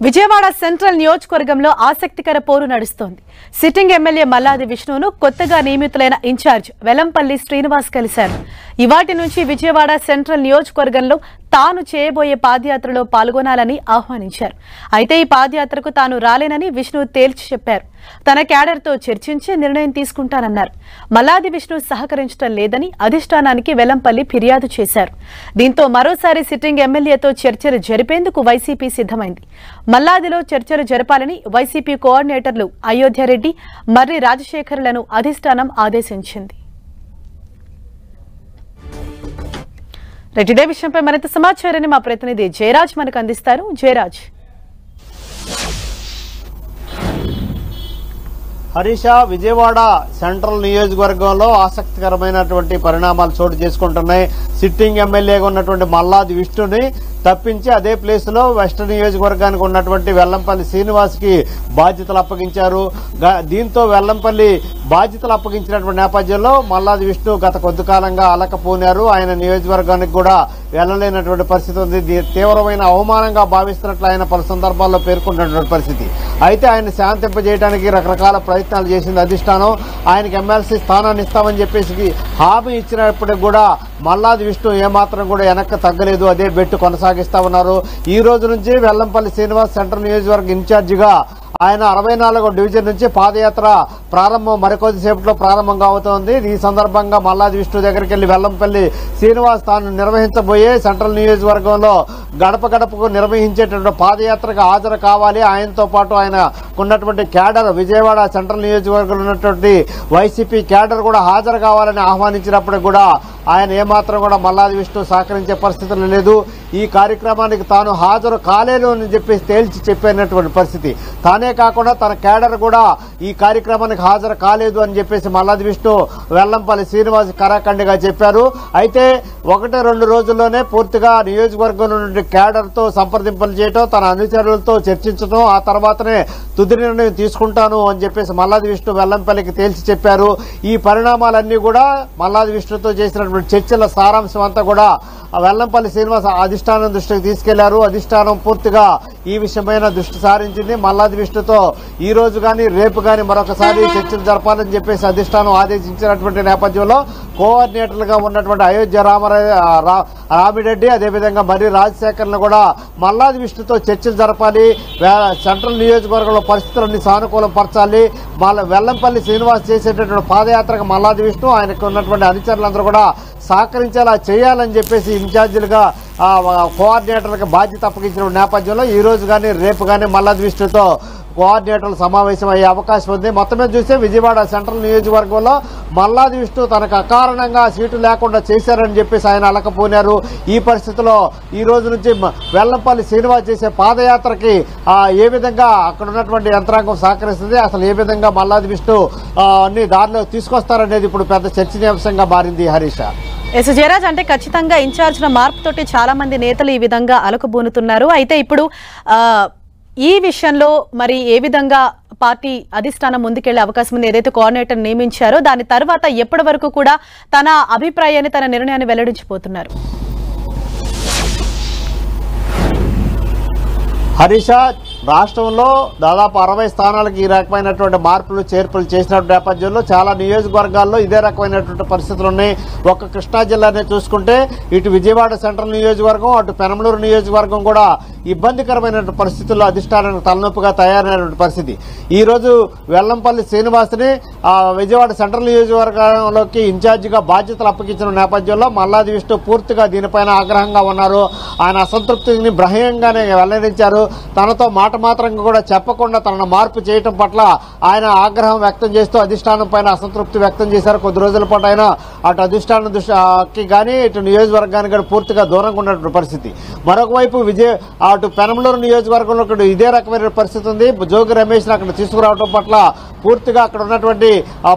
Vijayawada central నియోజకవర్గంలో ఆసక్తికర పోరు నడుస్తోంది. సిట్టింగ్ ఎమ్మెల్యే మల్లాది విష్ణును కొత్తగా నియమితులైన ఇన్ఛార్జ్ వెల్లంపల్లి శ్రీనివాస్ కలిశారు. ఇవాటి నుంచి విజయవాడ సెంట్రల్ నియోజకవర్గంలో తాను చేయబోయే పాదయాత్రలో పాల్గొనాలని ఆహ్వానించారు. అయితే ఈ పాదయాత్రకు తాను రాలేనని విష్ణు తేల్చి చెప్పారు. తన క్యాడర్తో చర్చించి నిర్ణయం తీసుకుంటానన్నారు. మల్లాది విష్ణు సహకరించడం లేదని అధిష్టానానికి వెల్లంపల్లి ఫిర్యాదు చేశారు. దీంతో మరోసారి సిట్టింగ్ ఎమ్మెల్యేతో చర్చలు జరిపేందుకు వైసీపీ సిద్ధమైంది. మల్లాదిలో చర్చలు జరపాలని వైసీపీ కోఆర్డినేటర్లు అయోధ్యారెడ్డి, మర్రి రాజశేఖర్లను అధిష్టానం ఆదేశించింది. ఇదే విషయంపై మరింత సమాచారాన్ని మా ప్రతినిధి జయరాజ్ మనకు అందిస్తారు. జయరాజ్. హరీష, విజయవాడ సెంట్రల్ నియోజకవర్గంలో ఆసక్తికరమైనటువంటి పరిణామాలు చోటు చేసుకుంటున్నాయి. సిట్టింగ్ ఎమ్మెల్యేగా ఉన్నటువంటి మల్లాది విష్ణుని తప్పించి అదే ప్లేస్ లో వెస్ట్ నియోజకవర్గానికి ఉన్నటువంటి వెల్లంపల్లి శ్రీనివాస్ కి బాధ్యతలు అప్పగించారు. దీంతో వెల్లంపల్లి బాధ్యతలు అప్పగించినటువంటి నేపథ్యంలో మల్లాది విష్ణు గత కొద్ది కాలంగా అలకపోనారు. ఆయన నియోజకవర్గానికి కూడా వెళ్లలేనటువంటి పరిస్థితి ఉంది. తీవ్రమైన అవమానంగా భావిస్తున్నట్లు ఆయన పలు సందర్భాల్లో పేర్కొన్నటువంటి పరిస్థితి. అయితే ఆయన శాంతింపజేయడానికి రకరకాల ప్రయత్నాలు చేసింది అధిష్టానం. ఆయనకి ఎమ్మెల్సీ స్థానాన్ని ఇస్తామని చెప్పేసి హామీ ఇచ్చినప్పటికీ కూడా మల్లాది విష్ణు ఏమాత్రం కూడా వెనక్కి తగ్గలేదు. అదే బెట్టు కొనసాగిస్తా ఉన్నారు. ఈ రోజు నుంచి వెల్లంపల్లి శ్రీనివాస్ సెంట్రల్ నియోజకవర్గ ఇన్ఛార్జిగా ఆయన 64వ డివిజన్ నుంచి పాదయాత్ర ప్రారంభం మరికొద్దిసేపట్లో ప్రారంభం కాబోతోంది. ఈ సందర్భంగా మల్లాది విష్ణు దగ్గరికి వెళ్లి వెల్లంపల్లి శ్రీనివాస్ తాను నిర్వహించబోయే సెంట్రల్ నియోజకవర్గంలో గడప గడపకు నిర్వహించేటువంటి పాదయాత్రకు హాజరు కావాలి. ఆయనతో పాటు ఆయన ఉన్నటువంటి క్యాడర్, విజయవాడ సెంట్రల్ నియోజకవర్గంలో ఉన్నటువంటి వైసీపీ క్యాడర్ కూడా హాజరు కావాలని ఆహ్వానించినప్పుడు కూడా ఆయన ఏమాత్రం కూడా మల్లాది విష్ణు సహకరించే పరిస్థితులు లేదు. ఈ కార్యక్రమానికి తాను హాజరు కాలేను అని చెప్పేసి తేల్చి చెప్పినటువంటి పరిస్థితి. తానే కాకుండా తన క్యాడర్ కూడా ఈ కార్యక్రమానికి హాజరు కాలేదు అని చెప్పేసి మల్లాది విష్ణు వెల్లంపల్లి శ్రీనివాస్ కరాఖండిగా చెప్పారు. అయితే 1-2 రోజుల్లోనే పూర్తిగా నియోజకవర్గంలో నుండి క్యాడర్ తో సంప్రదింపులు చేయటం, తన అనుచరులతో చర్చించడం, ఆ తర్వాతనే తుది నిర్ణయం తీసుకుంటాను అని చెప్పేసి మల్లాది విష్ణు వెల్లంపల్లికి తేల్చి చెప్పారు. ఈ పరిణామాలన్నీ కూడా మల్లాది విష్ణుతో చేసినటువంటి చర్చల సారాంశం అంతా కూడా వెల్లంపల్లి శ్రీనివాస్ అధిష్టానం దృష్టికి తీసుకెళ్లారు. అధిష్టానం పూర్తిగా ఈ విషయమైన దృష్టి సారించింది. మల్లాది విష్ణుతో ఈ రోజు గాని రేపు గాని మరొకసారి చర్చలు జరపాలని చెప్పేసి అధిష్టానం ఆదేశించినటువంటి నేపథ్యంలో కోఆర్డినేటర్లుగా ఉన్నటువంటి అయోధ్య రామిరెడ్డి, అదేవిధంగా మర్రి రాజశేఖర్ను కూడా మల్లాది విష్ణుతో చర్చలు జరపాలి, సెంట్రల్ నియోజకవర్గంలో పరిస్థితులన్నీ సానుకూలం పరచాలి, వెల్లంపల్లి శ్రీనివాస్ చేసేటటువంటి పాదయాత్రకు మల్లాది విష్ణు ఆయనకు ఉన్నటువంటి అనుచరులందరూ కూడా సహకరించేలా చేయాలని చెప్పేసి ఇన్ఛార్జీలుగా కోఆర్డినేటర్లకు బాధ్యత అప్పగించిన నేపథ్యంలో ఈ రోజు కానీ రేపు కానీ మల్లాది విష్ణుతో కోఆర్డినేటర్లు సమావేశం అయ్యే అవకాశం ఉంది. మొత్తమే చూస్తే విజయవాడ సెంట్రల్ నియోజకవర్గంలో మల్లాది విష్ణు తనకు అకారణంగా సీటు లేకుండా చేశారని చెప్పేసి ఆయన అలకపోనారు. ఈ పరిస్థితిలో ఈ రోజు నుంచి వెల్లంపల్లి శ్రీనివాస్ చేసే పాదయాత్రకి ఏ విధంగా అక్కడ ఉన్నటువంటి యంత్రాంగం సహకరిస్తుంది, అసలు ఏ విధంగా మల్లాది విష్ణు అన్ని దారిలో తీసుకొస్తారనేది ఇప్పుడు పెద్ద చర్చనీయాంశంగా మారింది. హరీష. జయరాజ్, అంటే ఖచ్చితంగా ఇన్ఛార్జ్ల మార్పుతోటి చాలా మంది నేతలు ఈ విధంగా అలకబోనుతున్నారు. అయితే ఇప్పుడు ఈ విషయంలో మరి ఏ విధంగా పార్టీ అధిష్టానం ముందుకెళ్లే అవకాశం ఉంది? ఏదైతే కోఆర్డినేటర్ నియమించారో దాని తర్వాత ఎప్పటి వరకు కూడా తన అభిప్రాయాన్ని, తన నిర్ణయాన్ని వెల్లడించిపోతున్నారు? హరీష, రాష్ట్రంలో దాదాపు 60 స్థానాలకు ఈ రకమైనటువంటి మార్పులు చేర్పులు చేసినటువంటి నేపథ్యంలో చాలా నియోజకవర్గాల్లో ఇదే రకమైనటువంటి పరిస్థితులు ఉన్నాయి. ఒక్క కృష్ణా జిల్లానే చూసుకుంటే ఇటు విజయవాడ సెంట్రల్ నియోజకవర్గం, అటు పెనమలూరు నియోజకవర్గం కూడా ఇబ్బందికరమైనటువంటి పరిస్థితుల్లో అధిష్టానానికి తలనొప్పిగా తయారైనటువంటి పరిస్థితి. ఈ రోజు వెల్లంపల్లి శ్రీనివాస్ని విజయవాడ సెంట్రల్ నియోజకవర్గంలోకి ఇన్ఛార్జిగా బాధ్యతలు అప్పగించిన నేపథ్యంలో మల్లాది విష్ణు పూర్తిగా దీనిపైన ఆగ్రహంగా ఉన్నారు. ఆయన అసంతృప్తిని బహిరంగంగానే వెల్లడించారు. తనతో మాట మాత్రంగా కూడా చెప్పకుండా తనను మార్పు చేయటం పట్ల ఆయన ఆగ్రహం వ్యక్తం చేస్తూ అధిష్టానం పైన అసంతృప్తి వ్యక్తం చేశారు. కొద్ది రోజుల పాటు ఆయన అటు అధిష్టానం దృష్టికి కానీ ఇటు నియోజకవర్గానికి కానీ పూర్తిగా దూరంగా ఉన్నటువంటి పరిస్థితి. మరొక వైపు అటు పెనమలూరు నియోజకవర్గంలో ఇదే రకమైన పరిస్థితి ఉంది. జోగి రమేష్ అక్కడ తీసుకురావడం పట్ల పూర్తిగా అక్కడ ఉన్నటువంటి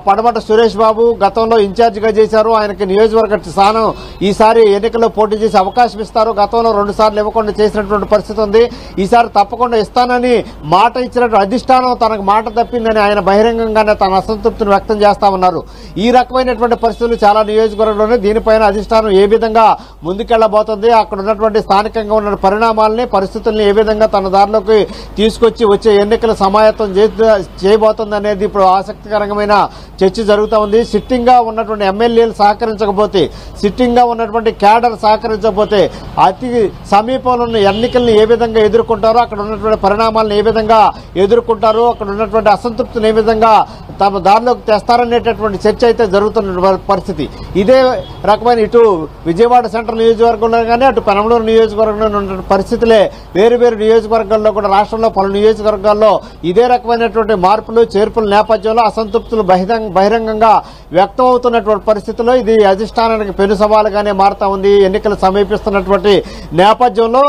పడమట సురేష్ బాబు గతంలో ఇన్ఛార్జిగా చేశారు. ఆయనకి నియోజకవర్గ స్థానం ఈసారి ఎన్నికల్లో పోటీ చేసే అవకాశం ఇస్తారు. గతంలో 2 సార్లు ఇవ్వకుండా చేసినటువంటి పరిస్థితి ఉంది. ఈసారి తప్పకుండా ఇస్తారు ఇస్తానని మాట ఇచ్చినట్టు అధిష్టానం తనకు మాట తప్పిందని ఆయన బహిరంగంగానే తన అసంతృప్తిని వ్యక్తం చేస్తా ఉన్నారు. ఈ రకమైనటువంటి పరిస్థితులు చాలా నియోజకవర్గంలోనే దీనిపైన అధిష్టానం ఏ విధంగా ముందుకెళ్లబోతుంది, అక్కడ ఉన్నటువంటి స్థానికంగా ఉన్న పరిణామాలని పరిస్థితుల్ని ఏ విధంగా తన దారిలోకి తీసుకొచ్చి వచ్చే ఎన్నికల సమాయత్తం చేయబోతుంది అనేది ఇప్పుడు ఆసక్తికరమైన చర్చ జరుగుతూ ఉంది. సిట్టింగ్ గా ఉన్నటువంటి ఎమ్మెల్యేలు సహకరించకపోతే, సిట్టింగ్ గా ఉన్నటువంటి క్యాడర్ సహకరించకపోతే అతి సమీపంలో ఉన్న ఎన్నికల్ని ఏ విధంగా ఎదుర్కొంటారో, అక్కడ ఉన్నటువంటి పరిణామాలను ఏ విధంగా ఎదుర్కొంటారో, అక్కడ ఉన్నటువంటి అసంతృప్తిని ఏ విధంగా తమ దారిలోకి తెస్తారనేటటువంటి చర్చ అయితే జరుగుతున్న పరిస్థితి. ఇదే రకమైన ఇటు విజయవాడ సెంట్రల్ నియోజకవర్గంలో కానీ అటు పెనమలూరు నియోజకవర్గంలో ఉన్న పరిస్థితులే వేరు వేరు నియోజకవర్గాల్లో కూడా రాష్ట్రంలో పలు నియోజకవర్గాల్లో ఇదే రకమైనటువంటి మార్పులు చేర్పుల నేపథ్యంలో అసంతృప్తులు బహిరంగంగా వ్యక్తం అవుతున్నటువంటి పరిస్థితుల్లో ఇది అధిష్టానానికి పెను సవాలుగానే మారుతా ఉంది. ఎన్నికలు సమీపిస్తున్నటువంటి నేపథ్యంలో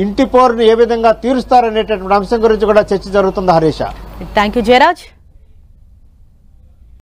ఇంటి పోరుని ఏ విధంగా తీరుస్తారనేటటువంటి అంశం గురించి కూడా చర్చ జరుగుతుంది. Harisha, thank you Jayaraj.